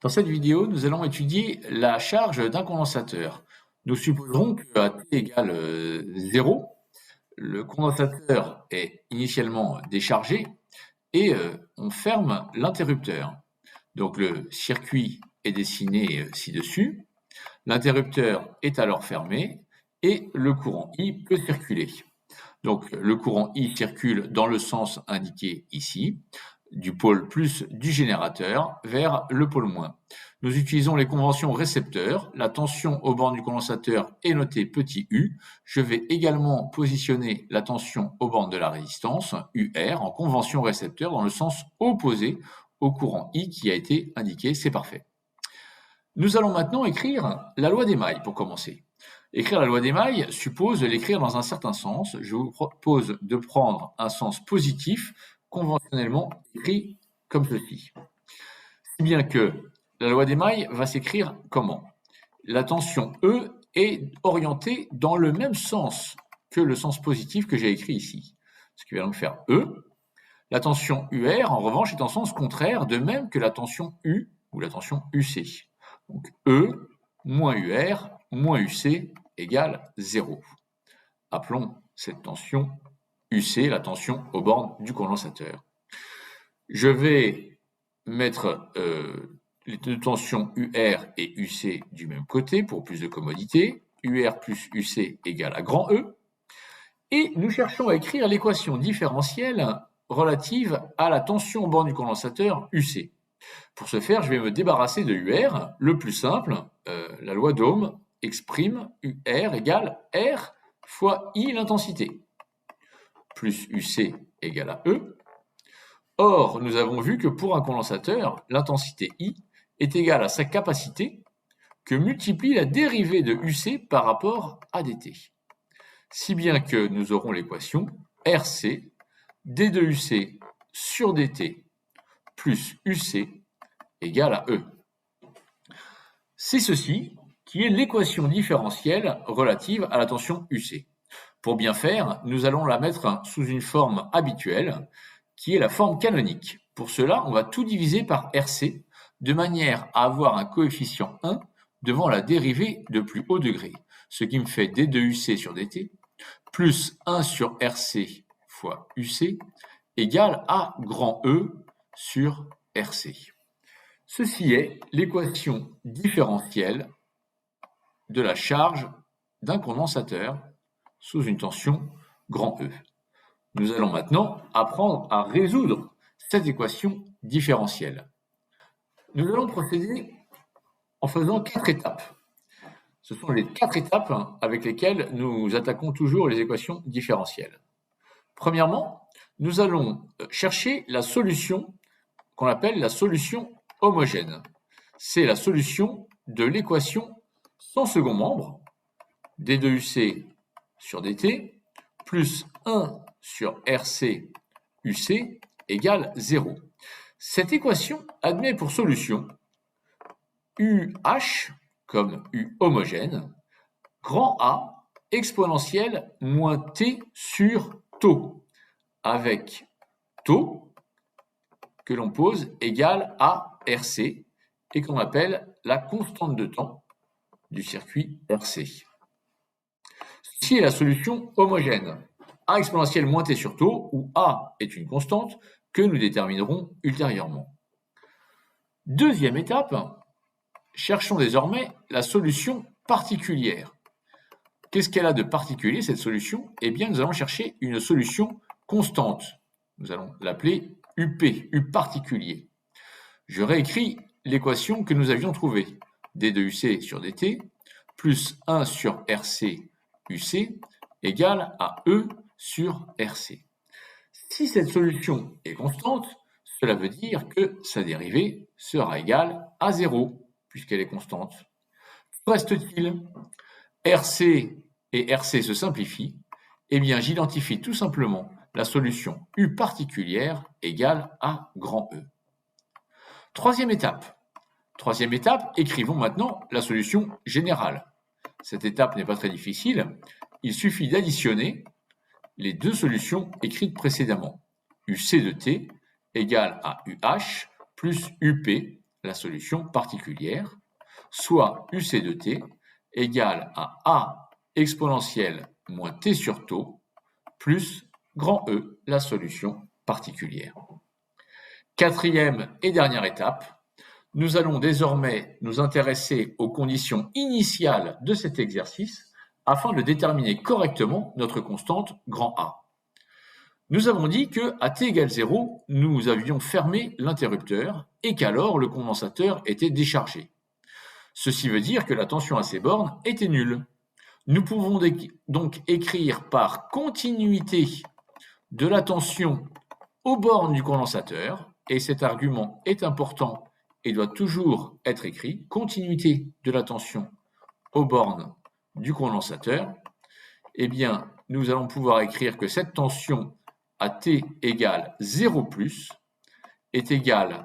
Dans cette vidéo, nous allons étudier la charge d'un condensateur. Nous supposerons qu'à T égale 0, le condensateur est initialement déchargé et on ferme l'interrupteur. Donc le circuit est dessiné ci-dessus, l'interrupteur est alors fermé et le courant I peut circuler. Donc le courant I circule dans le sens indiqué ici, du pôle plus du générateur vers le pôle moins. Nous utilisons les conventions récepteurs. La tension aux bornes du condensateur est notée petit u. Je vais également positionner la tension aux bornes de la résistance, UR, en convention récepteur dans le sens opposé au courant I qui a été indiqué. C'est parfait. Nous allons maintenant écrire la loi d'Émaille pour commencer. Écrire la loi d'Émaille suppose de l'écrire dans un certain sens. Je vous propose de prendre un sens positif, conventionnellement écrit comme ceci. Si bien que la loi d'Émaille va s'écrire comment? La tension E est orientée dans le même sens que le sens positif que j'ai écrit ici. Ce qui va donc faire E. La tension UR, en revanche, est en sens contraire, de même que la tension U ou la tension UC. Donc E moins UR moins UC égale 0. Appelons cette tension UC, la tension aux bornes du condensateur. Je vais mettre les deux tensions UR et UC du même côté pour plus de commodité. UR plus UC égale à grand E. Et nous cherchons à écrire l'équation différentielle relative à la tension aux bornes du condensateur UC. Pour ce faire, je vais me débarrasser de UR. Le plus simple, la loi d'Ohm exprime UR égale R fois I l'intensité, plus UC égale à E. Or, nous avons vu que pour un condensateur, l'intensité I est égale à sa capacité que multiplie la dérivée de UC par rapport à dt. Si bien que nous aurons l'équation RC d2UC sur dt plus UC égale à E. C'est ceci qui est l'équation différentielle relative à la tension UC. Pour bien faire, nous allons la mettre sous une forme habituelle, qui est la forme canonique. Pour cela, on va tout diviser par RC, de manière à avoir un coefficient 1 devant la dérivée de plus haut degré, ce qui me fait d2UC sur dt, plus 1 sur RC fois UC, égale à grand E sur RC. Ceci est l'équation différentielle de la charge d'un condensateur sous une tension grand E. Nous allons maintenant apprendre à résoudre cette équation différentielle. Nous allons procéder en faisant 4 étapes. Ce sont les 4 étapes avec lesquelles nous attaquons toujours les équations différentielles. Premièrement, nous allons chercher la solution qu'on appelle la solution homogène. C'est la solution de l'équation sans second membre, d2UC sur dt, plus 1 sur RC UC égale 0. Cette équation admet pour solution UH comme U homogène, grand A exponentielle moins T sur tau, avec tau que l'on pose égale à RC et qu'on appelle la constante de temps du circuit RC. Ceci est la solution homogène. A exponentielle moins T sur tau, où A est une constante que nous déterminerons ultérieurement. Deuxième étape, cherchons désormais la solution particulière. Qu'est-ce qu'elle a de particulier, cette solution? Eh bien, nous allons chercher une solution constante. Nous allons l'appeler UP, U particulier. Je réécris l'équation que nous avions trouvée. d2UC sur dt plus 1 sur RC UC égale à E sur RC. Si cette solution est constante, cela veut dire que sa dérivée sera égale à 0, puisqu'elle est constante. Que reste-t-il? RC et RC se simplifient. Eh bien, j'identifie tout simplement la solution U particulière égale à grand E. Troisième étape, écrivons maintenant la solution générale. Cette étape n'est pas très difficile. Il suffit d'additionner les deux solutions écrites précédemment. UC de T égale à UH plus UP la solution particulière, soit UC de t égale à A exponentielle moins t sur taux plus grand E, la solution particulière. Quatrième et dernière étape, nous allons désormais nous intéresser aux conditions initiales de cet exercice afin de déterminer correctement notre constante grand A. Nous avons dit que à t égale 0, nous avions fermé l'interrupteur et qu'alors le condensateur était déchargé. Ceci veut dire que la tension à ces bornes était nulle. Nous pouvons donc écrire par continuité de la tension aux bornes du condensateur, et cet argument est important et doit toujours être écrit, continuité de la tension aux bornes du condensateur, eh bien, nous allons pouvoir écrire que cette tension à t égale 0 plus est égale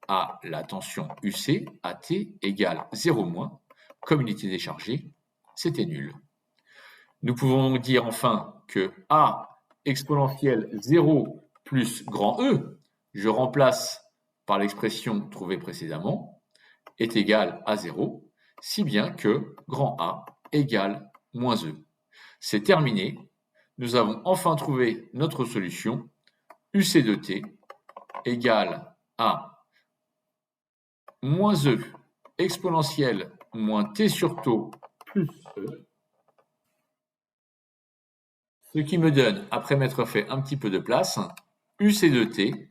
à la tension UC à t égale 0 moins, comme il était déchargé, c'était nul. Nous pouvons donc dire enfin que A exponentielle 0 plus grand E, je remplace par l'expression trouvée précédemment, est égal à 0, si bien que grand A égale moins E. C'est terminé, nous avons enfin trouvé notre solution, UC de t égale à moins E exponentielle moins t sur taux plus E, ce qui me donne, après m'être fait un petit peu de place, UC de t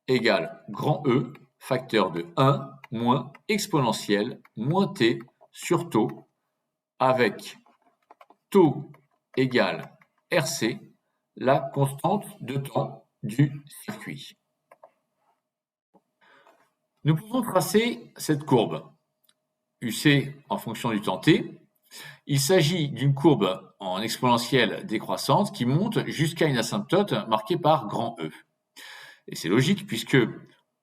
égale grand E, facteur de 1, moins exponentielle, moins t sur taux, avec taux égale RC, la constante de temps du circuit. Nous pouvons tracer cette courbe, UC en fonction du temps t. Il s'agit d'une courbe en exponentielle décroissante qui monte jusqu'à une asymptote marquée par grand E. Et c'est logique puisque,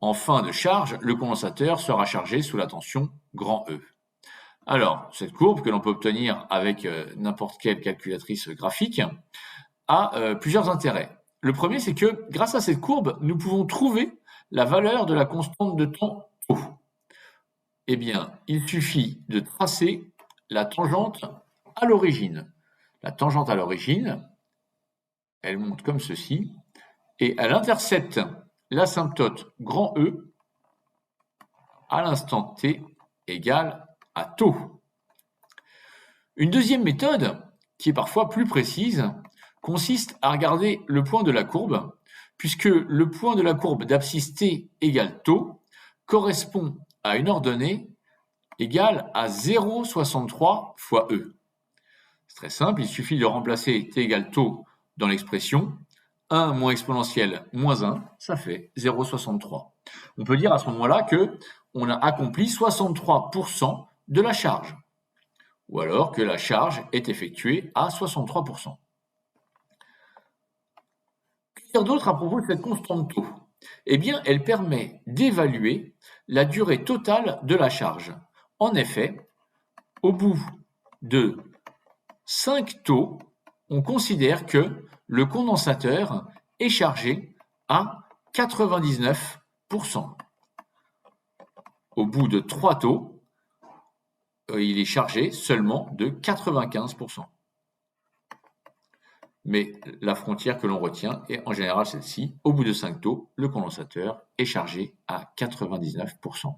en fin de charge, le condensateur sera chargé sous la tension grand E. Alors, cette courbe, que l'on peut obtenir avec n'importe quelle calculatrice graphique, a plusieurs intérêts. Le premier, c'est que, grâce à cette courbe, nous pouvons trouver la valeur de la constante de temps tau. Eh bien, il suffit de tracer la tangente à l'origine. La tangente à l'origine, elle monte comme ceci, et elle intercepte l'asymptote grand E à l'instant t égale à tau. Une deuxième méthode, qui est parfois plus précise, consiste à regarder le point de la courbe, puisque le point de la courbe d'abscisse t égale tau correspond à une ordonnée égale à 0,63 fois E. C'est très simple, il suffit de remplacer t égale tau dans l'expression 1 moins exponentielle moins 1, ça fait 0,63. On peut dire à ce moment-là qu'on a accompli 63% de la charge, ou alors que la charge est effectuée à 63%. Que dire d'autre à propos de cette constante tau? Eh bien, elle permet d'évaluer la durée totale de la charge. En effet, au bout de 5 taux, on considère que le condensateur est chargé à 99%. Au bout de 3 taux, il est chargé seulement de 95%. Mais la frontière que l'on retient est en général celle-ci. Au bout de 5 taux, le condensateur est chargé à 99%.